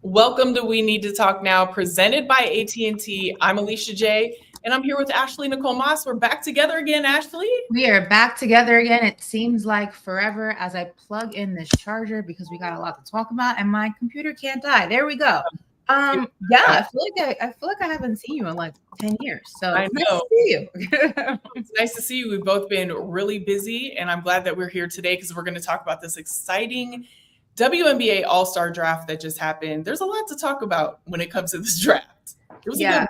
Welcome to We Need to Talk Now, presented by AT&T. I'm Alicia Jay, and I'm here with Ashley Nicole Moss. We're back together again, Ashley. We are back together again. It seems like forever as I plug in this charger because we got a lot to talk about, and my computer can't die. There we go. Yeah, I feel like I haven't seen you in like 10 years. So I know. Nice to see you. It's nice to see you. We've both been really busy, and I'm glad that we're here today because we're going to talk about this exciting WNBA All-Star Draft that just happened. There's a lot to talk about when it comes to this draft. It was a good one.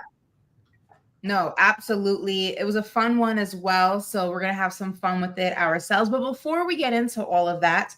No, absolutely. It was a fun one as well. So we're going to have some fun with it ourselves. But before we get into all of that,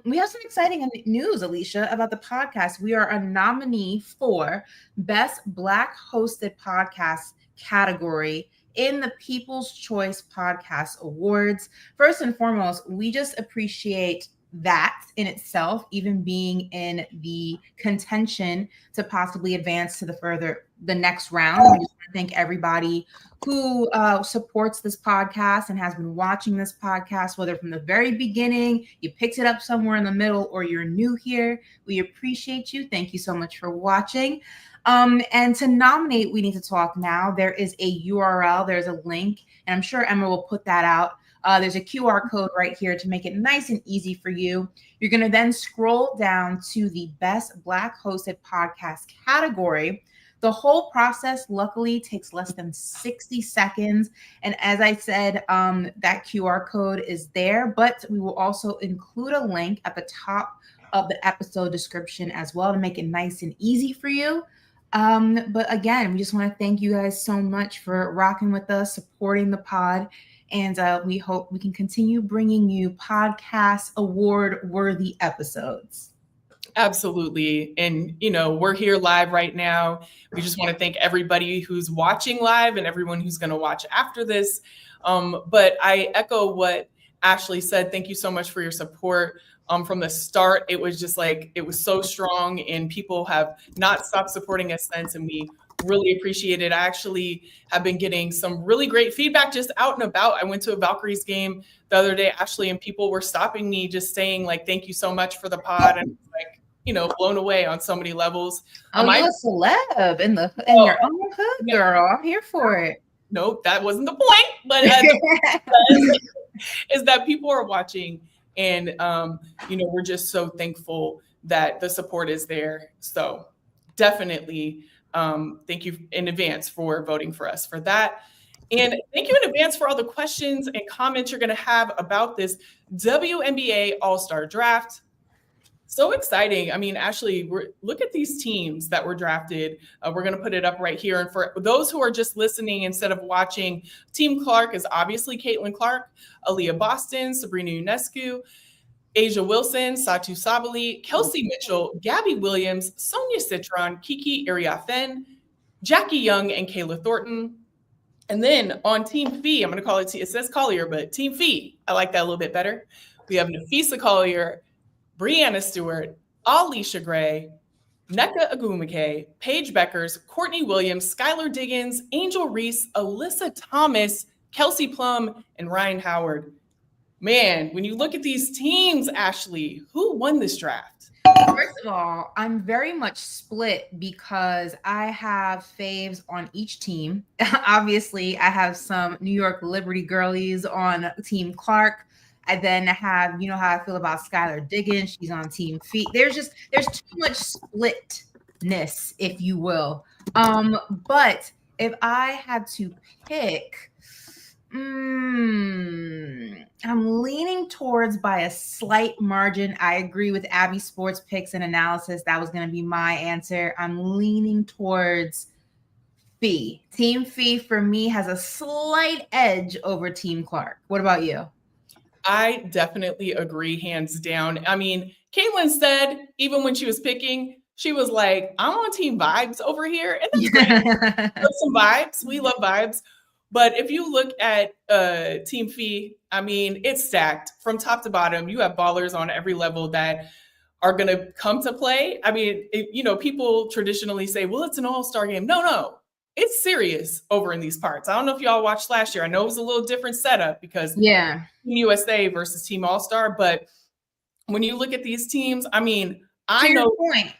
we have some exciting news, Alicia, about the podcast. We are a nominee for Best Black Hosted Podcast category in the People's Choice Podcast Awards. First and foremost, we just appreciate that in itself, even being in the contention to possibly advance to the next round. We just want to thank everybody who supports this podcast and has been watching this podcast, whether from the very beginning, you picked it up somewhere in the middle, or you're new here. We appreciate you. Thank you so much for watching. And to nominate We Need to Talk Now, there is a URL, there's a link, and I'm sure Emma will put that out. There's a QR code right here to make it nice and easy for you. You're going to then scroll down to the Best Black Hosted Podcast category. The whole process, luckily, takes less than 60 seconds. And as I said, that QR code is there, but we will also include a link at the top of the episode description as well to make it nice and easy for you. But again, we just want to thank you guys so much for rocking with us, supporting the pod. And we hope we can continue bringing you podcast award-worthy episodes. Absolutely. And, we're here live right now. We just want to thank everybody who's watching live and everyone who's going to watch after this. But I echo what Ashley said. Thank you so much for your support. From the start, it was just it was so strong, and people have not stopped supporting us since, and we really appreciate it. I actually have been getting some really great feedback just out and about. I went to a Valkyries game the other day, Ashley, and people were stopping me just saying thank you so much for the pod, and blown away on so many levels. Oh, you're a celeb in your own hood, girl. I'm here for it. Nope, that wasn't the point, but is that people are watching, and we're just so thankful that the support is there. So definitely thank you in advance for voting for us for that. And thank you in advance for all the questions and comments you're going to have about this WNBA All-Star Draft. So exciting. I mean, Ashley, look at these teams that were drafted. We're going to put it up right here. And for those who are just listening instead of watching, Team Clark is obviously Caitlin Clark, Aaliyah Boston, Sabrina Ionescu, Asia Wilson, Satu Sabali, Kelsey Mitchell, Gabby Williams, Sonia Citron, Kiki Iriafen, Jackie Young, and Kayla Thornton. And then on Team Phee, I'm going to call it, it says Collier, but Team Phee, I like that a little bit better. We have Napheesa Collier, Brianna Stewart, Alicia Gray, Nneka Ogwumike, Paige Beckers, Courtney Williams, Skylar Diggins, Angel Reese, Alyssa Thomas, Kelsey Plum, and Ryan Howard. Man, when you look at these teams, Ashley, who won this draft? First of all, I'm very much split because I have faves on each team. Obviously, I have some New York Liberty girlies on Team Clark. I then have, how I feel about Skylar Diggins. She's on Team Phee. There's too much splitness, if you will. But if I had to pick, I'm leaning towards by a slight margin. I agree with Abby's sports picks and analysis. That was going to be my answer. I'm leaning towards Phee. Team Phee for me has a slight edge over Team Clark. What about you? I definitely agree, hands down. I mean, Caitlin said, even when she was picking, she was like, I'm on Team Vibes over here. And that's great. Some vibes. We love vibes. But if you look at Team Phee, I mean, it's stacked from top to bottom. You have ballers on every level that are going to come to play. I mean, people traditionally say, well, it's an all-star game. No. It's serious over in these parts. I don't know if y'all watched last year. I know it was a little different setup because Team USA versus Team All-Star. But when you look at these teams, I mean, I know.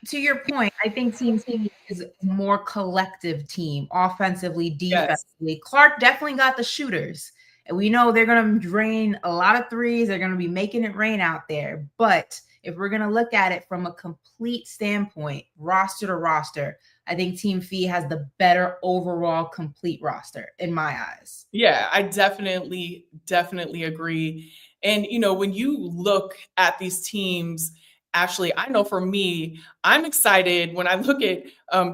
To your point, I think Team Phee is a more collective team, offensively, defensively. Yes. Clark definitely got the shooters. And we know they're going to drain a lot of threes. They're going to be making it rain out there. But if we're going to look at it from a complete standpoint, roster to roster, I think Team Phee has the better overall complete roster in my eyes. Yeah, I definitely agree. And, you know, when you look at these teams, actually, I know for me, I'm excited when I look at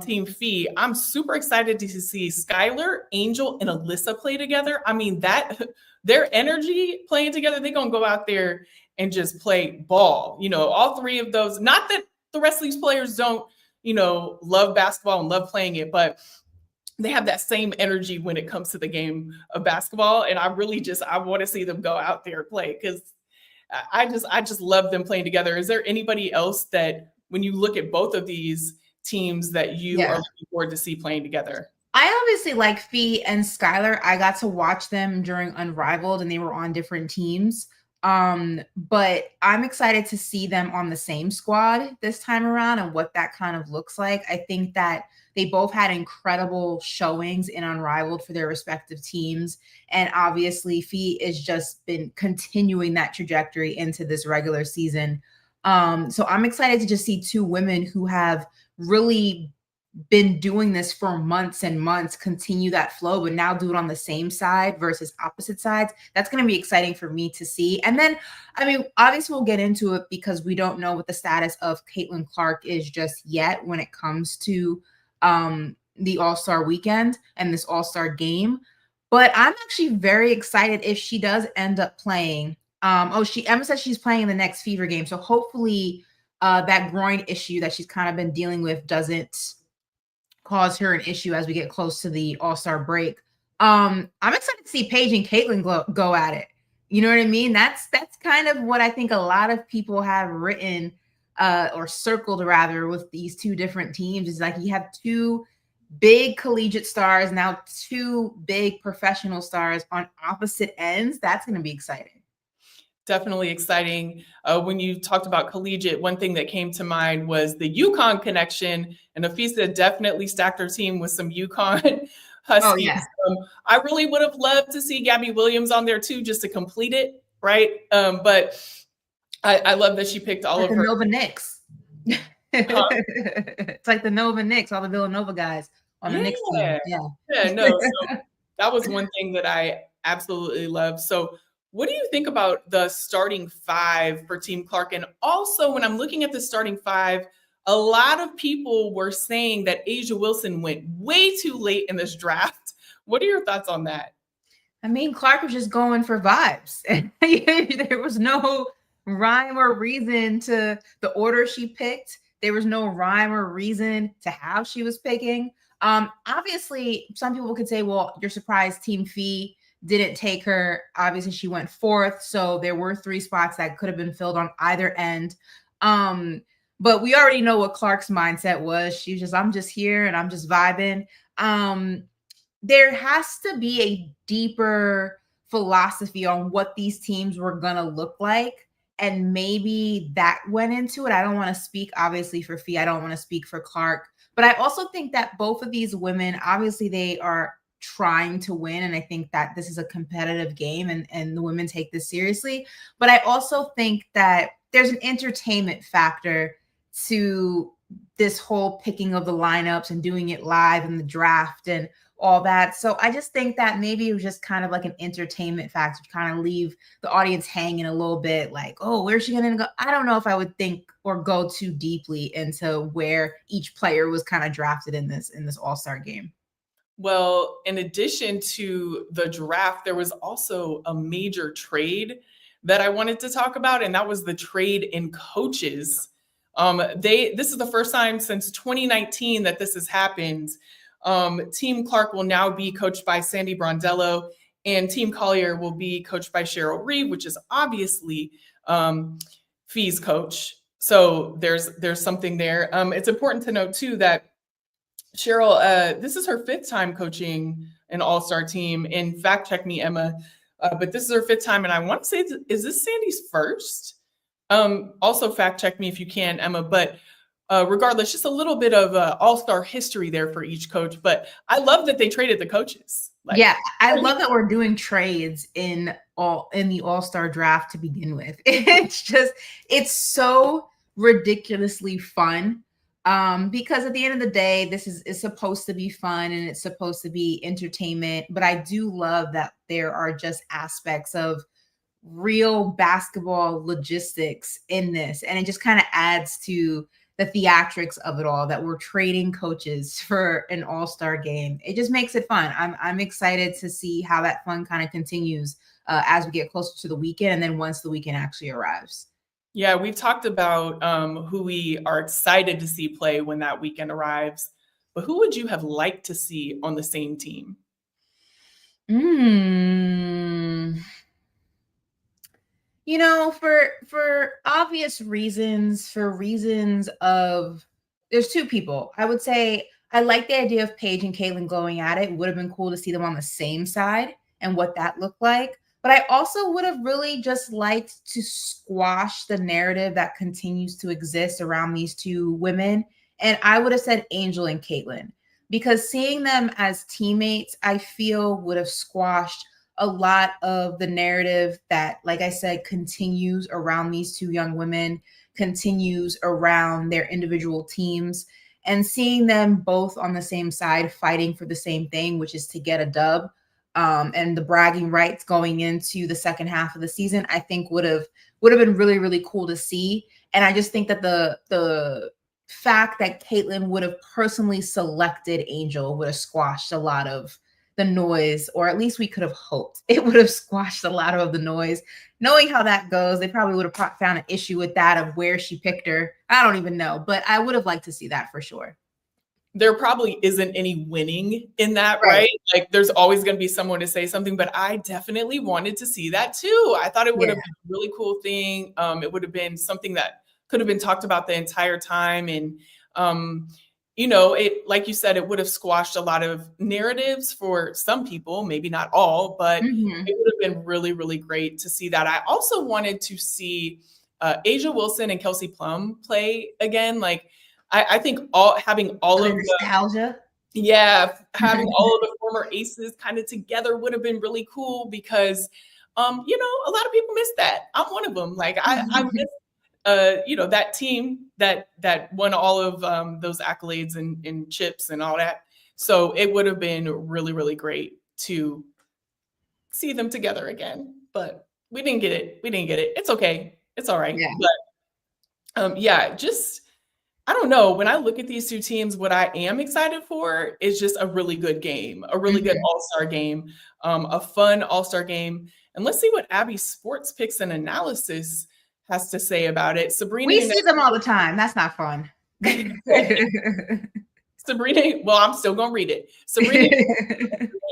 Team Phee. I'm super excited to see Skylar, Angel, and Alyssa play together. I mean, that their energy playing together, they're going to go out there and just play ball. You know, all three of those, not that the rest of these players don't, you know, love basketball and love playing it, but they have that same energy when it comes to the game of basketball. And I want to see them go out there and play, because I just love them playing together. Is there anybody else that, when you look at both of these teams, that you are looking forward to see playing together? I obviously like Phee and Skylar. I got to watch them during Unrivaled, and they were on different teams. But I'm excited to see them on the same squad this time around and what that kind of looks like. I think that they both had incredible showings in Unrivaled for their respective teams. And obviously, Phee has just been continuing that trajectory into this regular season. So I'm excited to just see two women who have really been doing this for months and months continue that flow, but now do it on the same side versus opposite sides. That's going to be exciting for me to see. And then, I mean, obviously we'll get into it because we don't know what the status of Caitlin Clark is just yet when it comes to the All-Star weekend and this All-Star game. But I'm actually very excited if she does end up playing. Emma says she's playing in the next Fever game. So hopefully that groin issue that she's kind of been dealing with doesn't cause her an issue as we get close to the All-Star break. I'm excited to see Paige and Caitlin go at it. You know what I mean? That's kind of what I think a lot of people have written or circled rather with these two different teams. Is like you have two big collegiate stars, now two big professional stars on opposite ends. That's going to be exciting. Definitely exciting. When you talked about collegiate, one thing that came to mind was the UConn connection, and Napheesa definitely stacked her team with some UConn Huskies. Oh, yeah. I really would have loved to see Gabby Williams on there too, just to complete it, right? But I love that she picked all like of the her. Nova Knicks. It's like the Nova Knicks, all the Villanova guys on the Knicks team. Yeah, no. So that was one thing that I absolutely love. So what do you think about the starting five for Team Clark? And also, when I'm looking at the starting five, a lot of people were saying that A'ja Wilson went way too late in this draft. What are your thoughts on that? I mean, Clark was just going for vibes. There was no rhyme or reason to the order she picked. There was no rhyme or reason to how she was picking. Obviously, some people could say, well, you're surprised Team Phee didn't take her. Obviously, she went fourth. So there were 3 spots that could have been filled on either end. But we already know what Clark's mindset was. She was just, I'm just here and I'm just vibing. There has to be a deeper philosophy on what these teams were going to look like. And maybe that went into it. I don't want to speak, obviously, for Phee. I don't want to speak for Clark. But I also think that both of these women, obviously, they are trying to win. And I think that this is a competitive game and the women take this seriously. But I also think that there's an entertainment factor to this whole picking of the lineups and doing it live in the draft and all that. So I just think that maybe it was just kind of like an entertainment factor to kind of leave the audience hanging a little bit like, oh, where's she going to go? I don't know if I would think or go too deeply into where each player was kind of drafted in this All-Star game. Well, in addition to the draft, there was also a major trade that I wanted to talk about, and that was the trade in coaches. This is the first time since 2019 that this has happened. Team Clark will now be coached by Sandy Brondello, and Team Collier will be coached by Cheryl Reeve, which is obviously Phee's coach. So there's something there. It's important to note too that Cheryl, this is her 5th time coaching an All-Star team. And fact check me, Emma, but this is her 5th time, and I want to say, is this Sandy's first? Also fact check me if you can, Emma, but regardless, just a little bit of all-star history there for each coach. But I love that they traded the coaches. Like, yeah, I love that we're doing trades in the All-Star draft to begin with. It's so ridiculously fun. Because at the end of the day, this is supposed to be fun and it's supposed to be entertainment. But I do love that there are just aspects of real basketball logistics in this. And it just kind of adds to the theatrics of it all, that we're trading coaches for an all-star game. It just makes it fun. I'm excited to see how that fun kind of continues as we get closer to the weekend, and then once the weekend actually arrives. Yeah, we've talked about who we are excited to see play when that weekend arrives, but who would you have liked to see on the same team? You know, for obvious reasons, there's two people. I would say I like the idea of Paige and Caitlin going at it. It would have been cool to see them on the same side and what that looked like. But I also would have really just liked to squash the narrative that continues to exist around these two women. And I would have said Angel and Caitlin, because seeing them as teammates, I feel would have squashed a lot of the narrative that, like I said, continues around these two young women, continues around their individual teams. And seeing them both on the same side fighting for the same thing, which is to get a dub, and the bragging rights going into the second half of the season, I think would have been really, really cool to see. And I just think that the fact that Caitlin would have personally selected Angel would have squashed a lot of the noise, or at least we could have hoped it would have squashed a lot of the noise. Knowing how that goes, they probably would have found an issue with that of where she picked her. I don't even know, but I would have liked to see that for sure. There probably isn't any winning in that, right? Like there's always going to be someone to say something, but I definitely wanted to see that too. I thought it would have been a really cool thing. It would have been something that could have been talked about the entire time. And, you know, it, like you said, it would have squashed a lot of narratives for some people, maybe not all, but it would have been really, really great to see that. I also wanted to see A'ja Wilson and Kelsey Plum play again. Like, I think having all of the nostalgia. Yeah, having all of the former aces kind of together would have been really cool because, you know, a lot of people miss that. I'm one of them. Like I miss, you know, that team that won all of those accolades and chips and all that. So it would have been really, really great to see them together again. But we didn't get it. It's okay. It's all right. Yeah. But yeah, just. I don't know. When I look at these two teams, what I am excited for is just a really good game, a really good all-star game, a fun all-star game. And let's see what Abby's sports picks and analysis has to say about it. Sabrina, we see them all the time. That's not fun. Sabrina, well, I'm still going to read it. Sabrina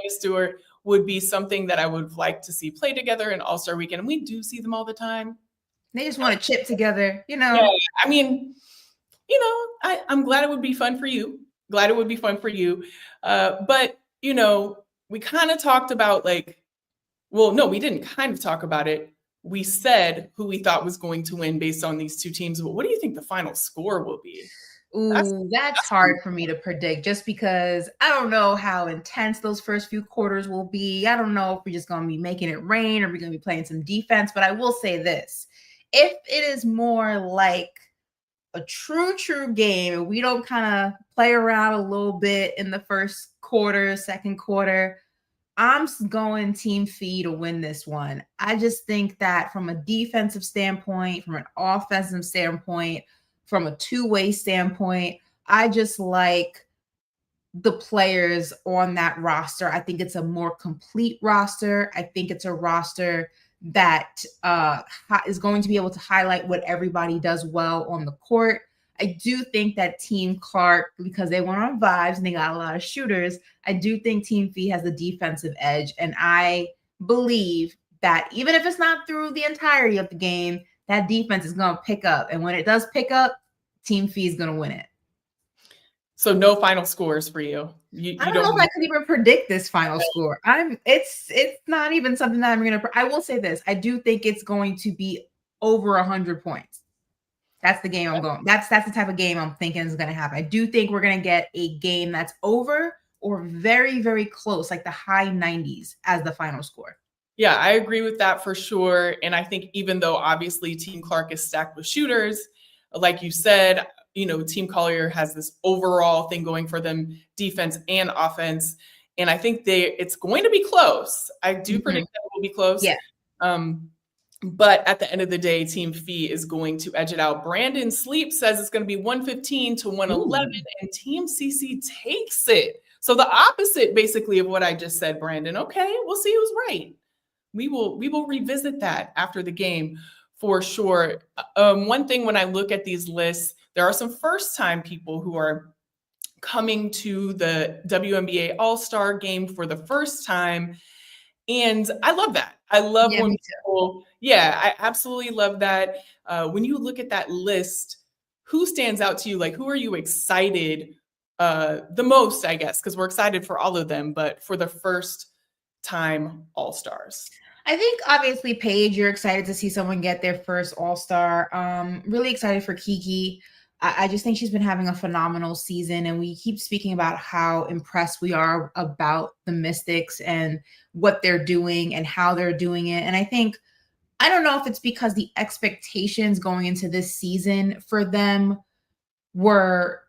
Stewart would be something that I would like to see play together in All-Star Weekend. And we do see them all the time. They just want to chip together, you know. Yeah, I mean, you know, I'm glad it would be fun for you. But, you know, we kind of talked about like, well, no, we didn't kind of talk about it. We said who we thought was going to win based on these two teams. But what do you think the final score will be? Ooh, that's hard for me to predict just because I don't know how intense those first few quarters will be. I don't know if we're just going to be making it rain or we're going to be playing some defense. But I will say this. If it is more like a true game and we don't kind of play around a little bit in the first quarter, second quarter, I'm going Team Phee to win this one. I just think that from a defensive standpoint, from an offensive standpoint, from a two-way standpoint, I just like the players on that roster. I think it's a more complete roster. I think it's a roster that is going to be able to highlight what everybody does well on the court. I do think that Team Clark, because they went on vibes and they got a lot of shooters, I do think Team Phee has a defensive edge. And I believe that even if it's not through the entirety of the game, that defense is going to pick up. And when it does pick up, Team Phee is going to win it. So no final scores for you. I don't know if I could even predict this final score. It's not even something that I'm going to. I will say this. I do think it's going to be over 100 points. That's the game I'm going. That's the type of game I'm thinking is going to happen. I do think we're going to get a game that's over or very, very close, like the high 90s as the final score. Yeah, I agree with that for sure. And I think even though obviously Team Clark is stacked with shooters, like you said, Team Collier has this overall thing going for them, defense and offense. And I think it's going to be close. I do predict that it will be close. Yeah. But at the end of the day, Team Phee is going to edge it out. Brandon Sleep says it's going to be 115 to 111, and Team CC takes it. So the opposite, basically, of what I just said, Brandon. Okay, we'll see who's right. We will revisit that after the game for sure. One thing when I look at these lists, there are some first-time people who are coming to the WNBA All-Star game for the first time. And I love that. I love when people, I absolutely love that. When you look at that list, who stands out to you? Like, who are you excited the most, I guess, because we're excited for all of them, but for the first time All-Stars? I think obviously Paige, you're excited to see someone get their first All-Star. Really excited for Kiki. I just think she's been having a phenomenal season, and we keep speaking about how impressed we are about the Mystics and what they're doing and how they're doing it. And I don't know if it's because the expectations going into this season for them were,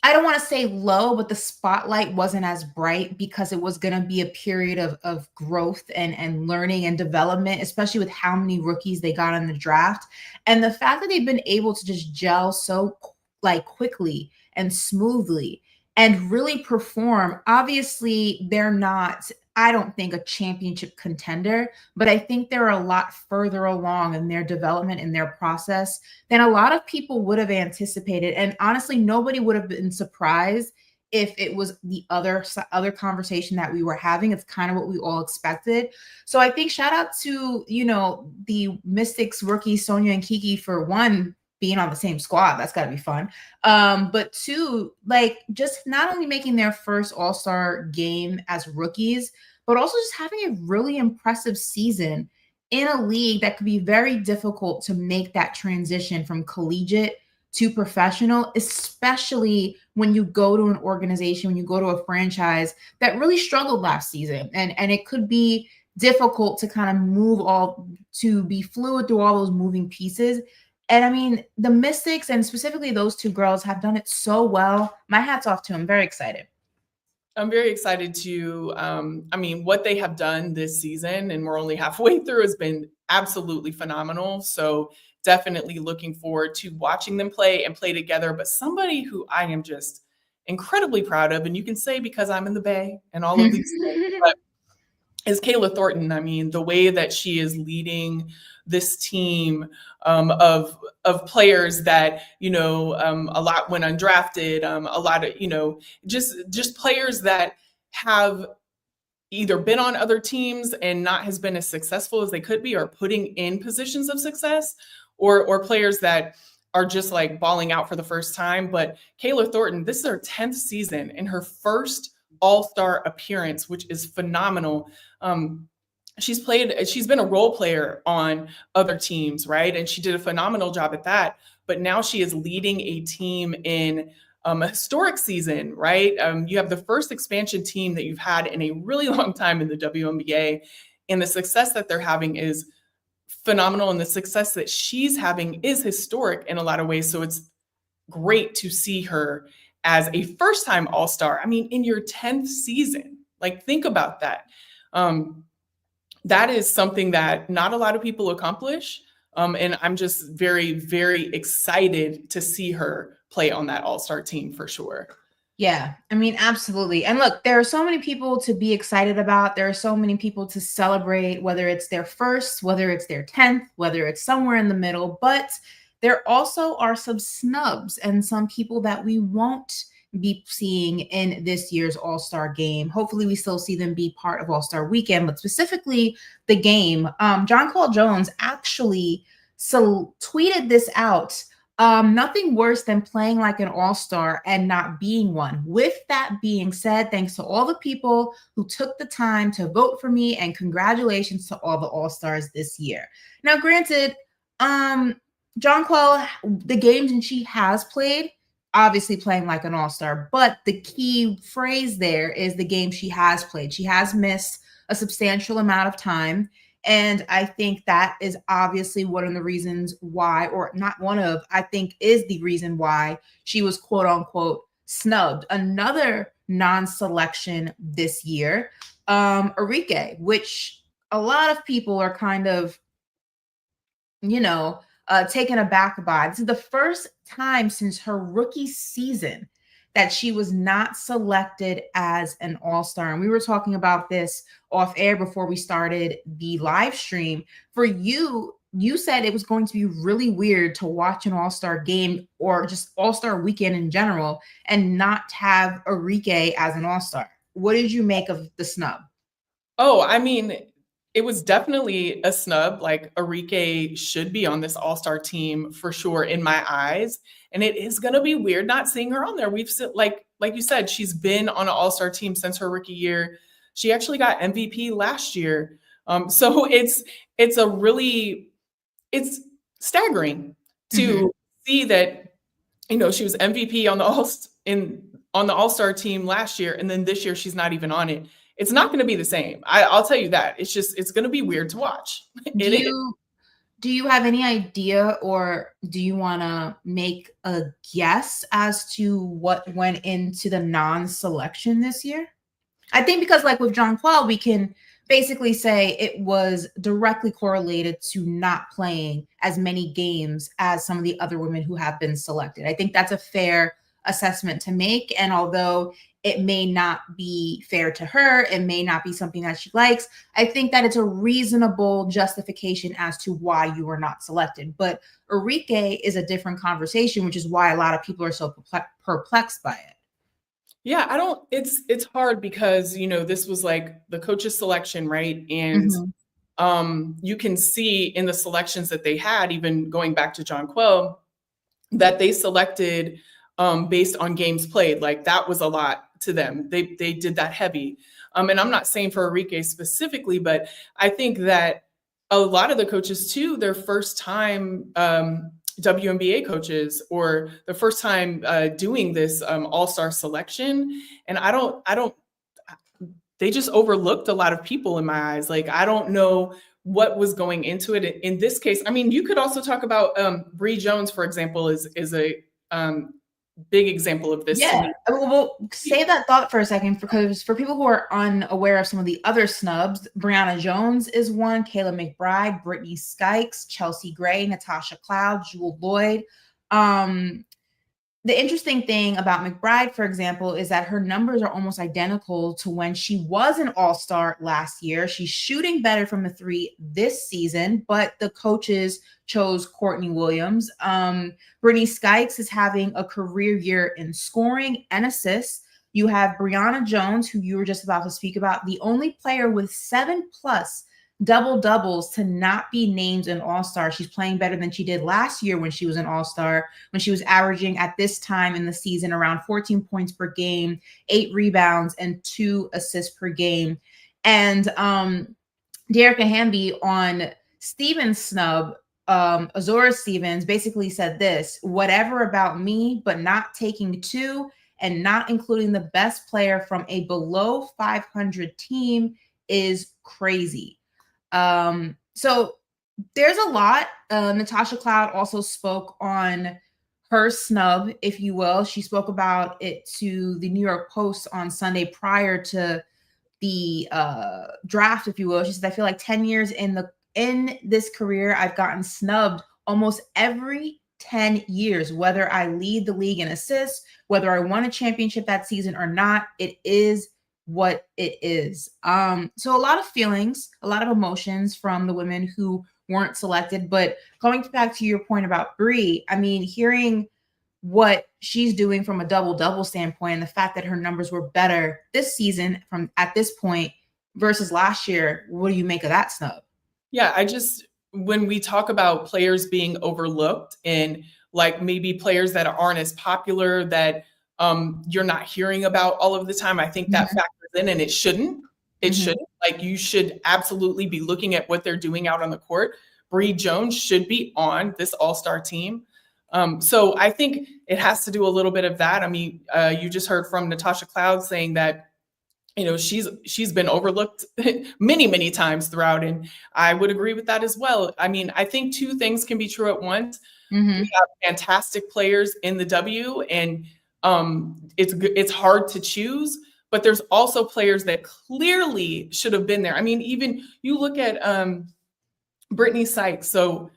I don't want to say low, but the spotlight wasn't as bright because it was going to be a period of growth and learning and development, especially with how many rookies they got in the draft. And the fact that they've been able to just gel so quickly and smoothly and really perform. Obviously, they're not, I don't think, a championship contender, but I think they're a lot further along in their development, in their process, than a lot of people would have anticipated. And honestly, nobody would have been surprised if it was the other conversation that we were having. It's kind of what we all expected. So I think shout out to, the Mystics rookies, Sonia and Kiki, for one, being on the same squad. That's got to be fun. But two, just not only making their first All-Star game as rookies, but also just having a really impressive season in a league that could be very difficult to make that transition from collegiate to professional, especially when you go to an organization, when you go to a franchise that really struggled last season. And it could be difficult to kind of to be fluid through all those moving pieces. And I mean, the Mystics and specifically those two girls have done it so well. My hat's off to them. Very excited. I'm very excited to, what they have done this season, and we're only halfway through, has been absolutely phenomenal. So definitely looking forward to watching them play and play together. But somebody who I am just incredibly proud of, and you can say because I'm in the Bay and all of these things, but is Kayla Thornton. I mean, the way that she is leading this team of players that, a lot went undrafted, a lot of, just players that have either been on other teams and not has been as successful as they could be, or putting in positions of success, or players that are just like balling out for the first time. But Kayla Thornton, this is her 10th season and her first All-Star appearance, which is phenomenal. She's been a role player on other teams, right? And she did a phenomenal job at that. But now she is leading a team in a historic season, right? You have the first expansion team that you've had in a really long time in the WNBA. And the success that they're having is phenomenal. And the success that she's having is historic in a lot of ways. So it's great to see her as a first-time All-Star. I mean, in your 10th season, think about that. That is something that not a lot of people accomplish. And I'm just very, very excited to see her play on that All-Star team for sure. Yeah, I mean, absolutely. And look, there are so many people to be excited about. There are so many people to celebrate, whether it's their first, whether it's their 10th, whether it's somewhere in the middle. But there also are some snubs and some people that we won't be seeing in this year's All-Star game. Hopefully we still see them be part of All-Star weekend, but specifically the game. Jonquel Jones actually tweeted this out. Nothing worse than playing like an All-Star and not being one. With that being said, thanks to all the people who took the time to vote for me, and congratulations to all the All-Stars this year. Now, granted, Jonquel, the games and she has played, obviously playing like an all-star, but the key phrase there is the game she has played. She has missed a substantial amount of time. And I think that is obviously one of the reasons why, or not one of, I think is the reason why she was quote unquote snubbed. Another non-selection this year, Arike, which a lot of people are kind of, taken aback by. This is the first time since her rookie season that she was not selected as an all-star. And we were talking about this off air before we started the live stream. For you, you said it was going to be really weird to watch an all-star game or just all-star weekend in general and not have Arike as an all-star. What did you make of the snub? Oh, I mean, it was definitely a snub. Like Arike should be on this all-star team for sure in my eyes. And it is going to be weird not seeing her on there. We've like you said, she's been on an all-star team since her rookie year. She actually got MVP last year. So it's staggering to see that, she was MVP on the all-star team last year. And then this year she's not even on it. It's not going to be the same. I'll tell you that. It's going to be weird to watch. Do you have any idea, or do you want to make a guess as to what went into the non-selection this year? I think because like with Jonquel, we can basically say it was directly correlated to not playing as many games as some of the other women who have been selected. I think that's a fair assessment to make. And although it may not be fair to her, it may not be something that she likes, I think that it's a reasonable justification as to why you were not selected. But Arike is a different conversation, which is why a lot of people are so perplexed by it. Yeah, it's hard because, this was like the coach's selection, right? And you can see in the selections that they had, even going back to Jonquel, that they selected based on games played. Like that was a lot to them. They did that heavy. And I'm not saying for Arike specifically, but I think that a lot of the coaches too, their first time WNBA coaches or the first time doing this all-star selection. And they just overlooked a lot of people in my eyes. Like, I don't know what was going into it in this case. I mean, you could also talk about Bree Jones, for example, is a big example of this. Yeah, well, save that thought for a second, because for people who are unaware of some of the other snubs, Brianna Jones is one, Kayla McBride, Brittany Skikes, Chelsea Gray, Natasha Cloud, Jewel Lloyd. The interesting thing about McBride, for example, is that her numbers are almost identical to when she was an all-star last year. She's shooting better from the three this season, but the coaches chose Courtney Williams. Brittany Skikes is having a career year in scoring and assists. You have Brianna Jones, who you were just about to speak about, the only player with 7+ double-doubles to not be named an all-star. She's playing better than she did last year when she was an all-star, when she was averaging at this time in the season around 14 points per game, 8 rebounds, and 2 assists per game. And Dearica Hamby on Stevens' snub, Azora Stevens basically said this: whatever about me, but not taking 2 and not including the best player from a below 500 team is crazy. So there's a lot. Natasha Cloud also spoke on her snub, if you will. She spoke about it to the New York Post on Sunday prior to the draft, if you will. She said, I feel like 10 years in this career, I've gotten snubbed almost every 10 years, whether I lead the league in assists, whether I won a championship that season or not. It is what it is. So a lot of feelings, a lot of emotions from the women who weren't selected. But going back to your point about Bree, I mean, hearing what she's doing from a double-double standpoint and the fact that her numbers were better this season from at this point versus last year, what do you make of that snub? Yeah, when we talk about players being overlooked and like maybe players that aren't as popular that you're not hearing about all of the time, I think that factors in, and it shouldn't. It shouldn't. Like, you should absolutely be looking at what they're doing out on the court. Bree Jones should be on this All-Star team. So I think it has to do a little bit of that. I mean, you just heard from Natasha Cloud saying that, she's been overlooked many, many times throughout. And I would agree with that as well. I mean, I think two things can be true at once. Mm-hmm. We have fantastic players in the W, and it's hard to choose, but there's also players that clearly should have been there. I mean, even you look at Brittany Sykes. So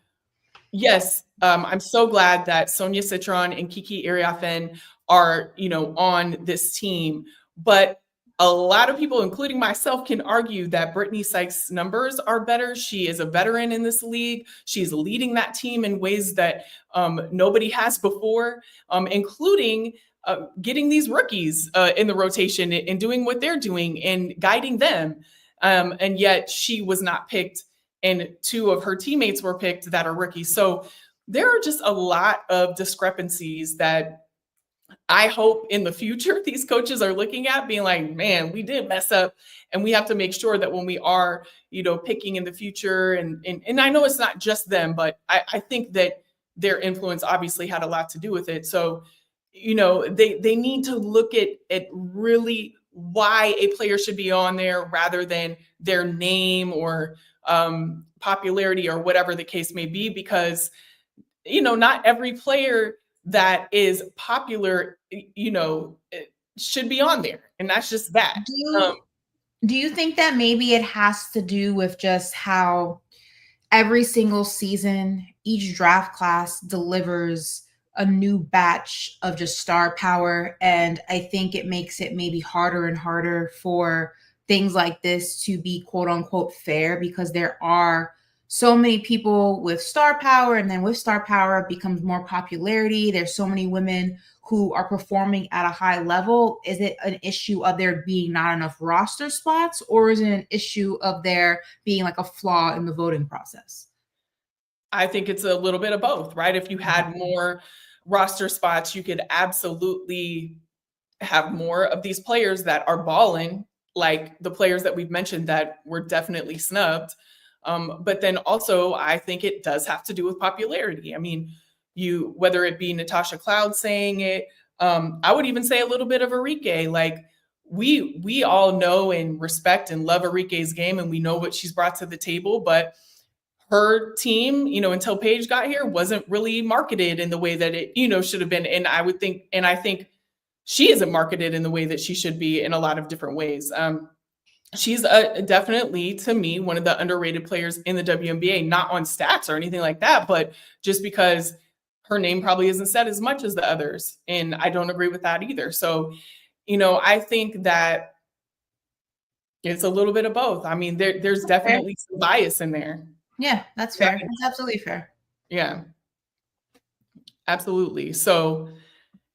yes, I'm so glad that Sonia Citron and Kiki Iriafen are, on this team, but a lot of people, including myself, can argue that Brittany Sykes' numbers are better. She is a veteran in this league. She's leading that team in ways that nobody has before, including getting these rookies in the rotation and doing what they're doing and guiding them. And yet she was not picked, and two of her teammates were picked that are rookies. So there are just a lot of discrepancies that I hope in the future these coaches are looking at, being like, man, we did mess up, and we have to make sure that when we are, picking in the future, and I know it's not just them, but I think that their influence obviously had a lot to do with it. So, they need to look at really why a player should be on there rather than their name or popularity or whatever the case may be, because, not every player that is popular, should be on there. And that's just that. Do you think that maybe it has to do with just how every single season, each draft class delivers a new batch of just star power? And I think it makes it maybe harder and harder for things like this to be quote unquote fair, because there are so many people with star power, and then with star power becomes more popularity. There's so many women who are performing at a high level. Is it an issue of there being not enough roster spots, or is it an issue of there being like a flaw in the voting process? I think it's a little bit of both, right? If you had more roster spots, you could absolutely have more of these players that are balling, like the players that we've mentioned that were definitely snubbed. But then also, I think it does have to do with popularity. I mean, whether it be Natasha Cloud saying it, I would even say a little bit of Arike. Like we all know and respect and love Arike's game, and we know what she's brought to the table. But her team, until Paige got here, wasn't really marketed in the way that it, should have been. And I think she isn't marketed in the way that she should be in a lot of different ways. She's definitely, to me, one of the underrated players in the WNBA, not on stats or anything like that, but just because her name probably isn't said as much as the others. And I don't agree with that either. So, I think that it's a little bit of both. I mean, there's definitely some bias in there. Yeah, that's fair. That's absolutely fair. Yeah, absolutely. So,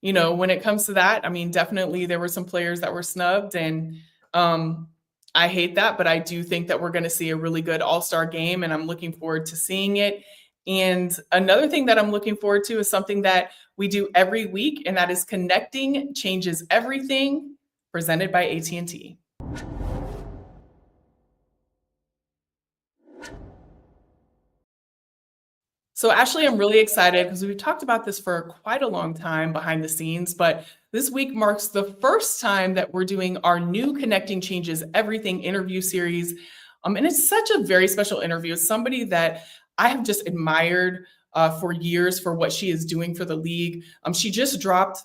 when it comes to that, I mean, definitely there were some players that were snubbed, and I hate that, but I do think that we're going to see a really good All-Star game, and I'm looking forward to seeing it. And another thing that I'm looking forward to is something that we do every week, and that is Connecting Changes Everything, presented by AT&T. So Ashley, I'm really excited because we've talked about this for quite a long time behind the scenes, but this week marks the first time that we're doing our new Connecting Changes Everything interview series. And it's such a very special interview. It's somebody that I have just admired for years for what she is doing for the league. She just dropped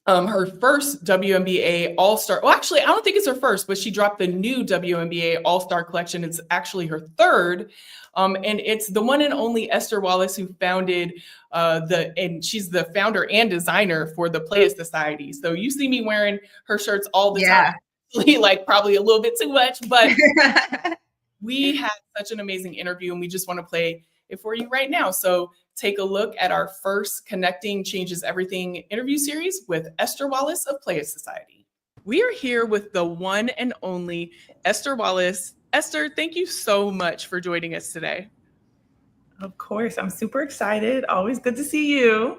her first WNBA All-Star. Well, actually, I don't think it's her first, but she dropped the new WNBA All-Star collection. It's actually her third. And it's the one and only Esther Wallace who founded and she's the founder and designer for the Playa Society. So you see me wearing her shirts all the time, like probably a little bit too much, but we had such an amazing interview, and we just want to play it for you right now. So take a look at our first Connecting Changes Everything interview series with Esther Wallace of Playa Society. We are here with the one and only Esther Wallace. Esther, thank you so much for joining us today. Of course, I'm super excited. Always good to see you.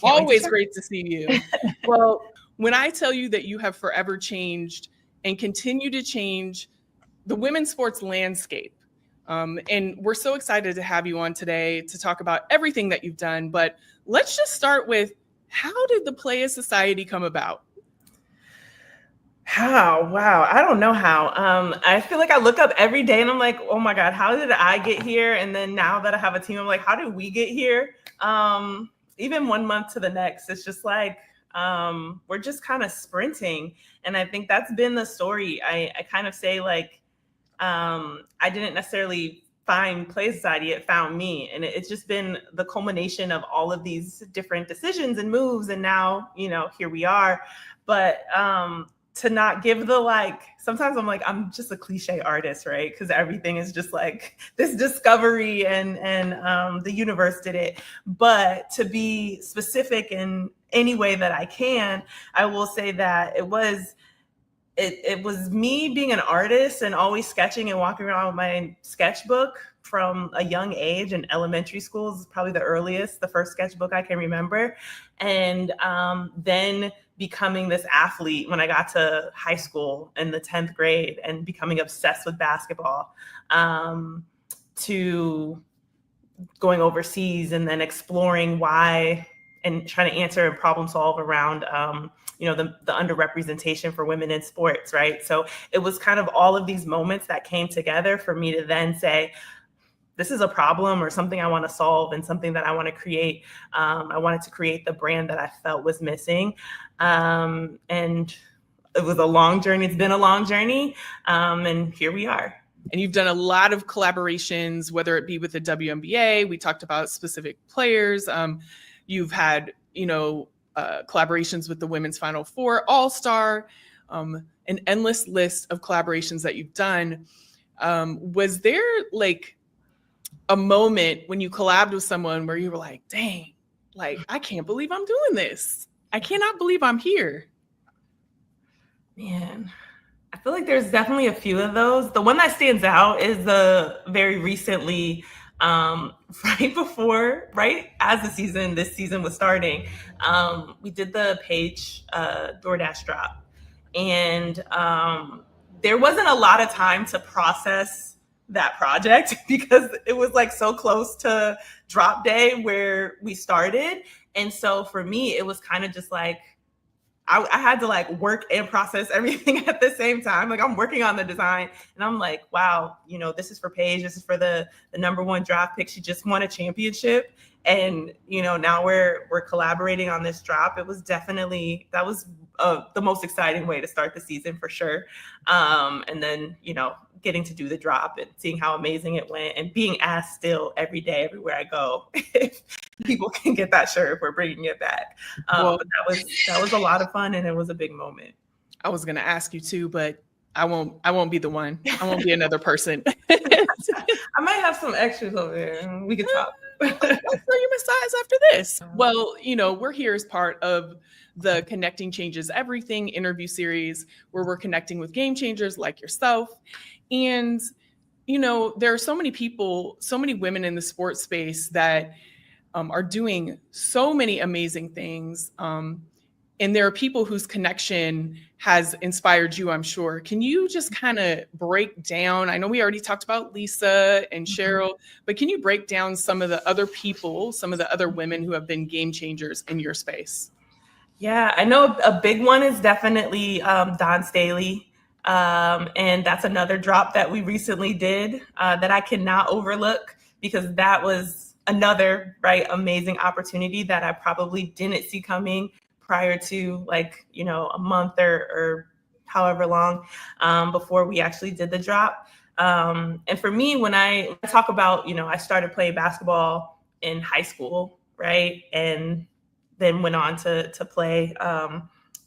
Always great to see you. Well, when I tell you that you have forever changed and continue to change the women's sports landscape, And we're so excited to have you on today to talk about everything that you've done. But let's just start with, how did the Playa Society come about? How? Wow. I don't know how. I feel like I look up every day and I'm like, oh my God, how did I get here? And then now that I have a team, I'm like, how did we get here? Even 1 month to the next, it's just like, we're just kind of sprinting. And I think that's been the story. I kind of say like, I didn't necessarily find Play Society, it found me. And it's just been the culmination of all of these different decisions and moves. And now, here we are. But to not give the, like, sometimes I'm like, I'm just a cliche artist, right? Because everything is just like this discovery and the universe did it. But to be specific in any way that I can, I will say that it was me being an artist and always sketching and walking around with my sketchbook from a young age. In elementary school is probably the first sketchbook I can remember. And then becoming this athlete when I got to high school in the 10th grade and becoming obsessed with basketball, to going overseas and then exploring why and trying to answer and problem solve around the underrepresentation for women in sports, right? So it was kind of all of these moments that came together for me to then say, this is a problem or something I want to solve and something that I want to create. I wanted to create the brand that I felt was missing. And it was a long journey. It's been a long journey. And here we are. And you've done a lot of collaborations, whether it be with the WNBA, we talked about specific players. You've had, collaborations with the Women's Final Four, All-Star, an endless list of collaborations that you've done. Was there like a moment when you collabed with someone where you were like, dang, like, I can't believe I'm doing this. I cannot believe I'm here. Man, I feel like there's definitely a few of those. The one that stands out is the very recently, right as this season was starting, we did the Page DoorDash drop. And there wasn't a lot of time to process that project because it was like so close to drop day where we started. And so for me, it was kind of just like, I had to like work and process everything at the same time. Like I'm working on the design and I'm like, wow, this is for Paige. This is for the #1 draft pick. She just won a championship. And, now we're collaborating on this drop. It was definitely, that was the most exciting way to start the season for sure. And then, getting to do the drop and seeing how amazing it went and being asked still every day, everywhere I go, if people can get that shirt, if we're bringing it back. But that was a lot of fun and it was a big moment. I was going to ask you too, but I won't be the one. I won't be another person. I might have some extras over there. We could talk. I'll throw you massage after this. Well, we're here as part of the Connecting Changes Everything interview series where we're connecting with game changers like yourself. And, there are so many people, so many women in the sports space that are doing so many amazing things. And there are people whose connection has inspired you, I'm sure. Can you just kind of break down? I know we already talked about Lisa and Cheryl, but can you break down some of the other people, some of the other women who have been game changers in your space? Yeah, I know a big one is definitely Dawn Staley. And that's another drop that we recently did that I cannot overlook because that was another amazing opportunity that I probably didn't see coming prior to a month or however long before we actually did the drop. And for me, when I talk about, I started playing basketball in high school, right? And then went on to play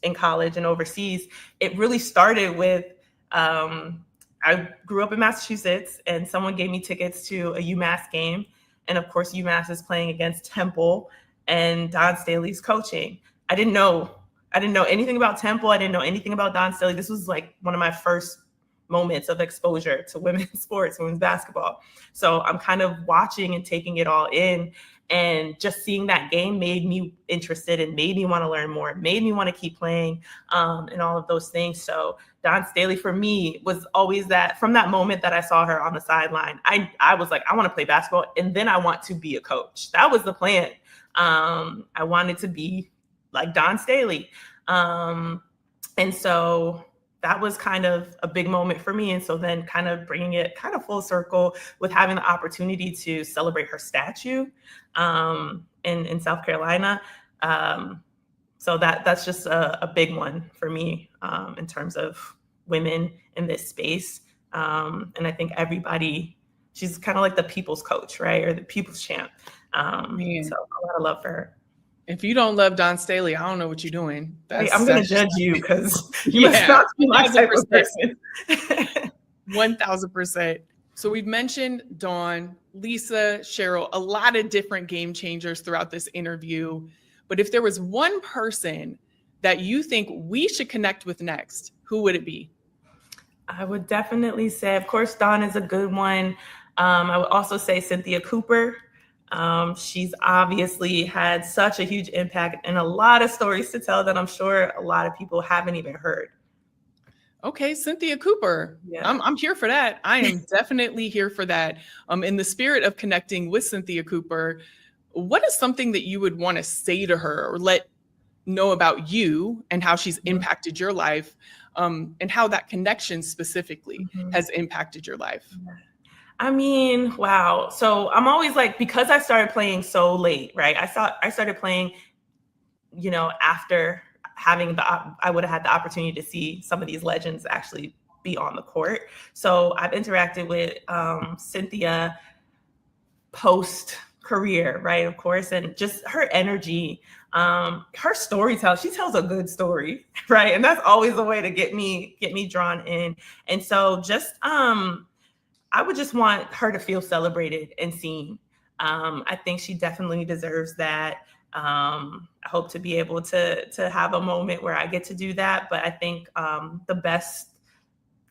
in college and overseas. It really started with, I grew up in Massachusetts and someone gave me tickets to a UMass game. And of course, UMass is playing against Temple and Dawn Staley's coaching. I didn't know anything about Temple. I didn't know anything about Dawn Staley. This was like one of my first moments of exposure to women's sports, women's basketball. So I'm kind of watching and taking it all in. And just seeing that game made me interested and made me want to learn more, made me want to keep playing and all of those things. So Dawn Staley for me was always that, from that moment that I saw her on the sideline, I was like, I want to play basketball and then I want to be a coach. That was the plan. I wanted to be like Dawn Staley. And so that was kind of a big moment for me. And so then kind of bringing it kind of full circle with having the opportunity to celebrate her statue in South Carolina. So that's just a big one for me in terms of women in this space. And I think she's kind of like the people's coach, right? Or the people's champ. So a lot of love for her. If you don't love Dawn Staley, I don't know what you're doing. I'm going to judge you because you must not be my type of person. 1000%. So we've mentioned Dawn, Lisa, Cheryl, a lot of different game changers throughout this interview. But if there was one person that you think we should connect with next, who would it be? I would definitely say, of course, Dawn is a good one. I would also say Cynthia Cooper. She's obviously had such a huge impact and a lot of stories to tell that I'm sure a lot of people haven't even heard. Okay, Cynthia Cooper. Yeah. I'm here for that. I am definitely here for that. In the spirit of connecting with Cynthia Cooper, what is something that you would want to say to her or let know about you and how she's impacted your life, and how that connection specifically has impacted your life? I mean, wow. So I'm always like, because I started playing so late, right? I started playing, after I would have had the opportunity to see some of these legends actually be on the court. So I've interacted with Cynthia post career, right? Of course. And just her energy, her storytelling, she tells a good story, right? And that's always a way to get me drawn in. And so just, I would just want her to feel celebrated and seen. I think she definitely deserves that. I hope to be able to have a moment where I get to do that. But I think the best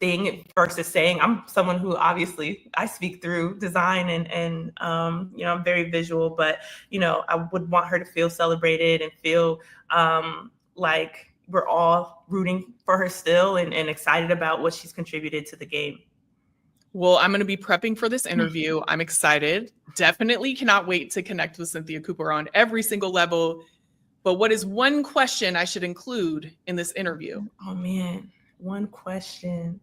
thing versus saying, I'm someone who obviously I speak through design and I'm very visual, but I would want her to feel celebrated and feel like we're all rooting for her still and excited about what she's contributed to the game. Well, I'm going to be prepping for this interview. I'm excited. Definitely cannot wait to connect with Cynthia Cooper on every single level. But what is one question I should include in this interview? Oh man, one question.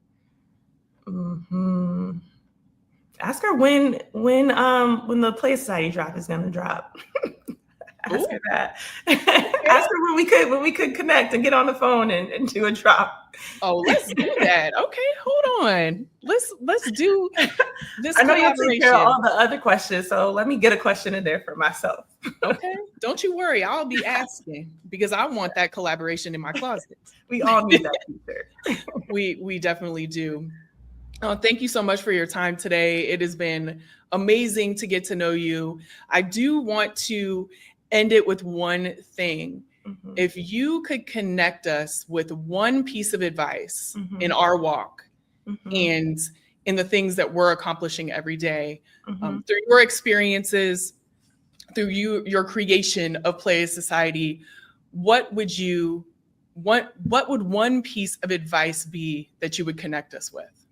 Ask her when the Playa Society drop is going to drop. Ask her that. Ask her when we could connect and get on the phone and do a drop. Oh, let's do that. Okay, hold on. Let's do this. I know you'll take care of all the other questions, so let me get a question in there for myself. Okay, don't you worry. I'll be asking because I want that collaboration in my closet. We all need that feature. We definitely do. Thank you so much for your time today. It has been amazing to get to know you. I do want to end it with one thing. If you could connect us with one piece of advice in our walk and in the things that we're accomplishing every day, through your experiences, through your creation of Playa Society, what would one piece of advice be that you would connect us with?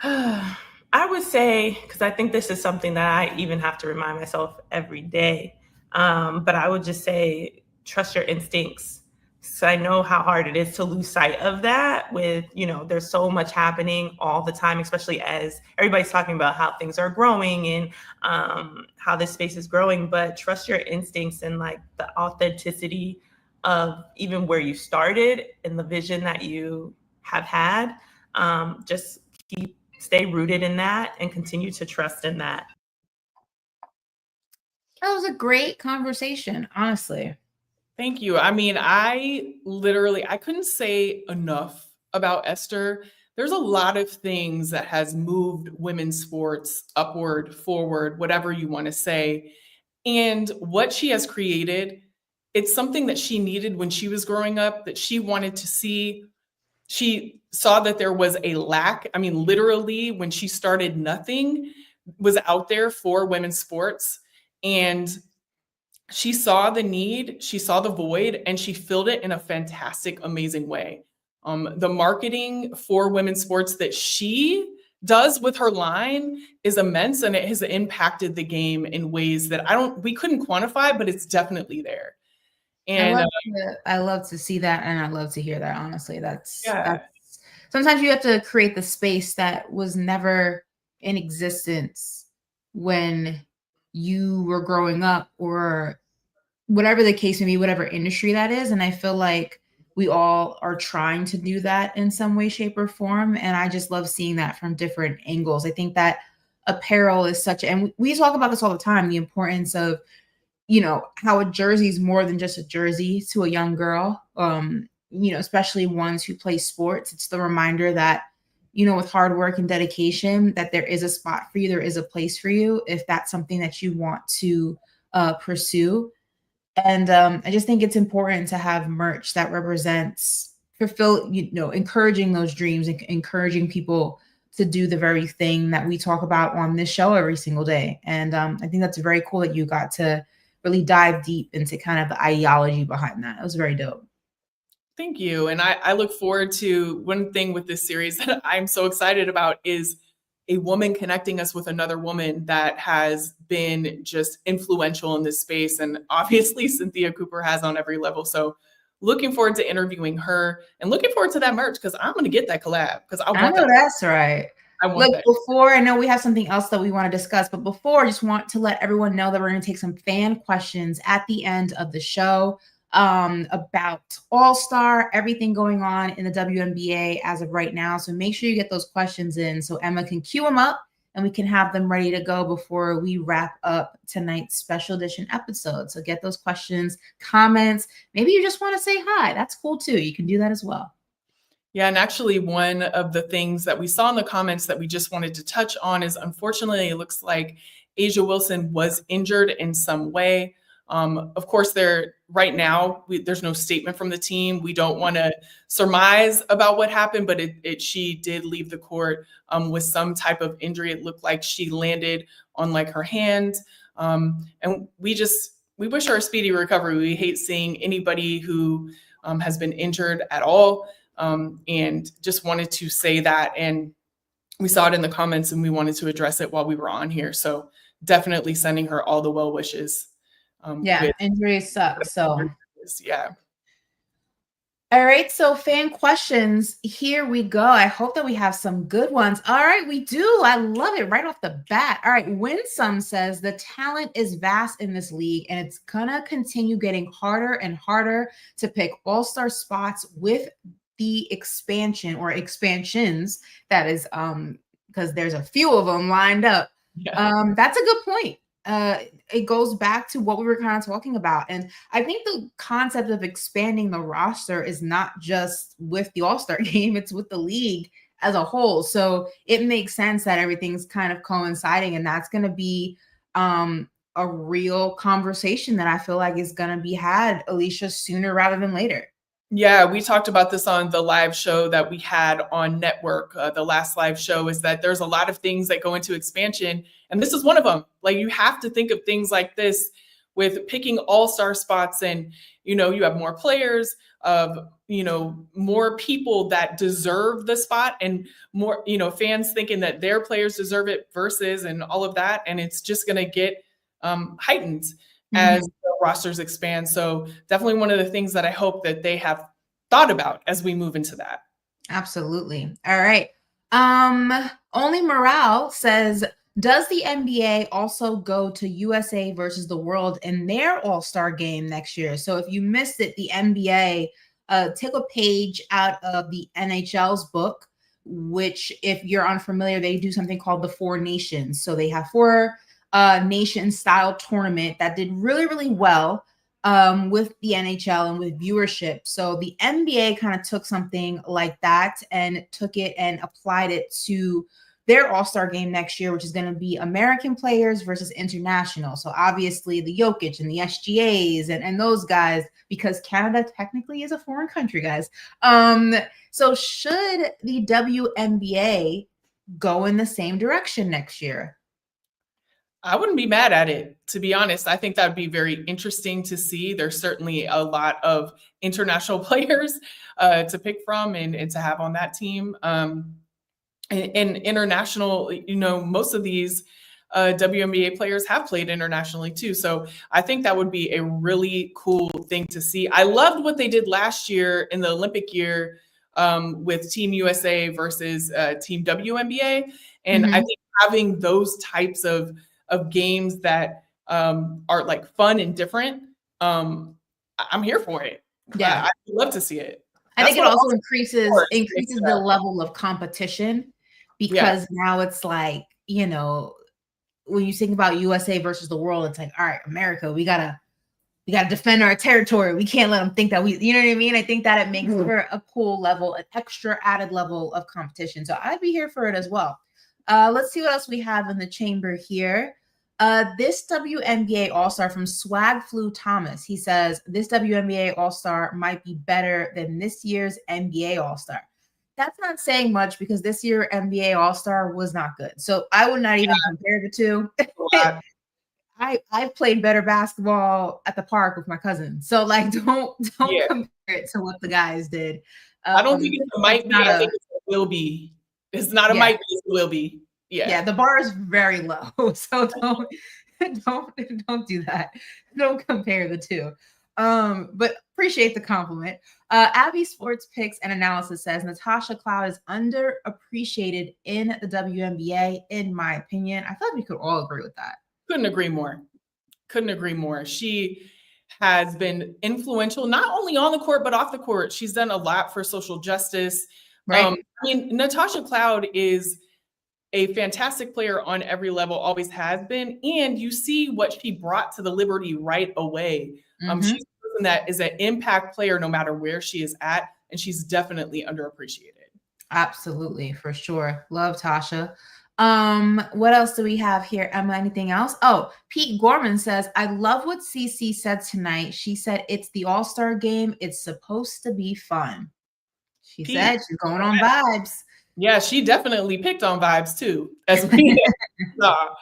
I would say, because I think this is something that I even have to remind myself every day, but I would just say, trust your instincts. So I know how hard it is to lose sight of that with, there's so much happening all the time, especially as everybody's talking about how things are growing and how this space is growing, but trust your instincts and like the authenticity of even where you started and the vision that you have had. Just stay rooted in that and continue to trust in that. That was a great conversation, honestly. Thank you. I mean, I couldn't say enough about Esther. There's a lot of things that has moved women's sports upward, forward, whatever you want to say. And what she has created, it's something that she needed when she was growing up, that she wanted to see. She saw that there was a lack. I mean, literally, when she started, nothing was out there for women's sports. And she saw the need, she saw the void, and she filled it in a fantastic, amazing way. The marketing for women's sports that she does with her line is immense, and it has impacted the game in ways that we couldn't quantify, but it's definitely there. And I love to see that, and I love to hear that. Honestly, that's sometimes you have to create the space that was never in existence when you were growing up, or whatever the case may be, whatever industry that is. And I feel like we all are trying to do that in some way, shape, or form. And I just love seeing that from different angles. I think that apparel is and we talk about this all the time, the importance of, how a jersey is more than just a jersey to a young girl, especially ones who play sports. It's the reminder that, with hard work and dedication, that there is a spot for you, there is a place for you, if that's something that you want to pursue. And I just think it's important to have merch that represents, encouraging those dreams and encouraging people to do the very thing that we talk about on this show every single day. And I think that's very cool that you got to really dive deep into kind of the ideology behind that. It was very dope. Thank you. And I look forward to one thing with this series that I'm so excited about is a woman connecting us with another woman that has been just influential in this space. And obviously Cynthia Cooper has on every level. So looking forward to interviewing her and looking forward to that merch, because I'm going to get that collab, because I want that. That's right. Before, I know we have something else that we want to discuss, but before, I just want to let everyone know that we're going to take some fan questions at the end of the show about All-Star, everything going on in the WNBA as of right now. So make sure you get those questions in so Emma can queue them up and we can have them ready to go before we wrap up tonight's special edition episode. So get those questions, comments. Maybe you just want to say hi. That's cool too. You can do that as well. Yeah, and actually one of the things that we saw in the comments that we just wanted to touch on is, unfortunately, it looks like A'ja Wilson was injured in some way. Of course, right now, there's no statement from the team. We don't want to surmise about what happened, but she did leave the court with some type of injury. It looked like she landed on her hand. And we wish her a speedy recovery. We hate seeing anybody who has been injured at all. And just wanted to say that. And we saw it in the comments and we wanted to address it while we were on here. So definitely sending her all the well wishes. Injuries suck. So yeah. All right, so fan questions, here we go. I hope that we have some good ones. All right, we do. I love it right off the bat. All right, Winsome says the talent is vast in this league and it's gonna continue getting harder and harder to pick all-star spots with the expansion or expansions. That is because there's a few of them lined up. Yeah. That's a good point. It goes back to what we were kind of talking about. And I think the concept of expanding the roster is not just with the All-Star game, it's with the league as a whole. So it makes sense that everything's kind of coinciding, and that's going to be a real conversation that I feel like is going to be had, Alicia, sooner rather than later. Yeah, we talked about this on the live show that we had on network. The last live show is that there's a lot of things that go into expansion. And this is one of them. You have to think of things like this with picking all-star spots, and, you have more players, more people that deserve the spot, and more, fans thinking that their players deserve it versus, and all of that. And it's just going to get heightened as the rosters expand. So definitely one of the things that I hope that they have thought about as we move into that. Absolutely. All right. Only Morale says, does the NBA also go to USA versus the world in their All-Star game next year? So if you missed it, the NBA took a page out of the NHL's book, which, if you're unfamiliar, they do something called the Four Nations. So they have four nation style tournament that did really, really well with the NHL and with viewership. So the NBA kind of took something like that and took it and applied it to their All-Star game next year, which is going to be American players versus international. So obviously the Jokic and the SGAs and those guys, because Canada technically is a foreign country, guys. So should the WNBA go in the same direction next year? I wouldn't be mad at it, to be honest. I think that would be very interesting to see. There's certainly a lot of international players to pick from and to have on that team. And international, most of these WNBA players have played internationally too. So I think that would be a really cool thing to see. I loved what they did last year in the Olympic year with Team USA versus Team WNBA. And I think having those types of games that are like fun and different, I'm here for it. Yeah, I'd love to see it. I think it also increases the level of competition, because now it's like, when you think about USA versus the world, it's like, all right, America, we gotta defend our territory. We can't let them think that you know what I mean? I think that it makes for a cool level, an extra added level of competition. So I'd be here for it as well. Let's see what else we have in the chamber here. This WNBA All-Star from Swag Flu Thomas. He says, this WNBA All-Star might be better than this year's NBA All-Star. That's not saying much, because this year NBA All-Star was not good. So I would not even compare the two. I played better basketball at the park with my cousins. So like, don't compare it to what the guys did. I don't think it might be. I think it will be. It's not a might be, it will be. Yeah, the bar is very low. So don't do that. Don't compare the two. But appreciate the compliment. Abby Sports Picks and Analysis says Natasha Cloud is underappreciated in the WNBA, in my opinion. I feel like we could all agree with that. Couldn't agree more. She has been influential, not only on the court, but off the court. She's done a lot for social justice. Right. Natasha Cloud is a fantastic player on every level, always has been. And you see what she brought to the Liberty right away. She's a person that is an impact player no matter where she is at. And she's definitely underappreciated. Absolutely, for sure. Love Tasha. What else do we have here, Emma? Anything else? Oh, Pete Gorman says, I love what CC said tonight. She said, it's the All-Star game. It's supposed to be fun. She said she's going on vibes. Yeah, she definitely picked on vibes too, as we saw.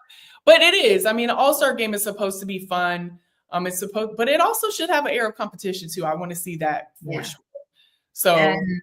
But it is. I mean, an All-Star game is supposed to be fun. But it also should have an air of competition too. I want to see that for sure. So, and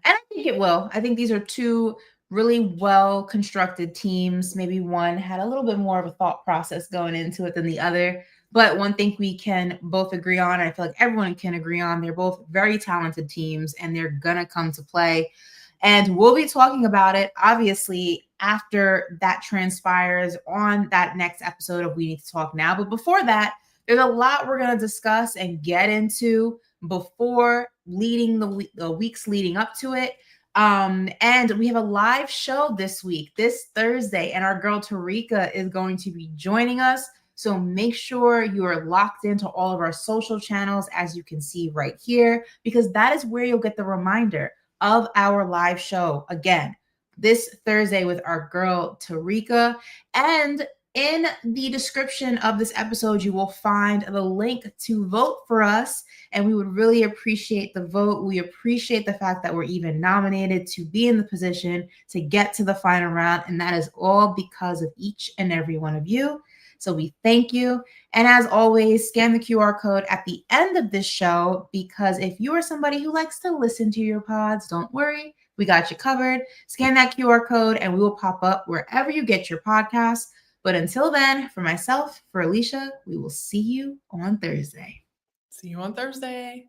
I think it will. I think these are two really well constructed teams. Maybe one had a little bit more of a thought process going into it than the other. But one thing we can both agree on, and I feel like everyone can agree on, they're both very talented teams, and they're going to come to play. And we'll be talking about it, obviously, after that transpires on that next episode of We Need to Talk Now. But before that, there's a lot we're going to discuss and get into before leading the weeks leading up to it. And we have a live show this week, this Thursday, and our girl Tarika is going to be joining us. So make sure you are locked into all of our social channels, as you can see right here, because that is where you'll get the reminder of our live show again this Thursday with our girl Tarika. And in the description of this episode, you will find the link to vote for us. And we would really appreciate the vote. We appreciate the fact that we're even nominated to be in the position to get to the final round. And that is all because of each and every one of you. So we thank you. And as always, scan the QR code at the end of this show, because if you are somebody who likes to listen to your pods, don't worry, we got you covered. Scan that QR code and we will pop up wherever you get your podcasts. But until then, for myself, for Alicia, we will see you on Thursday. See you on Thursday.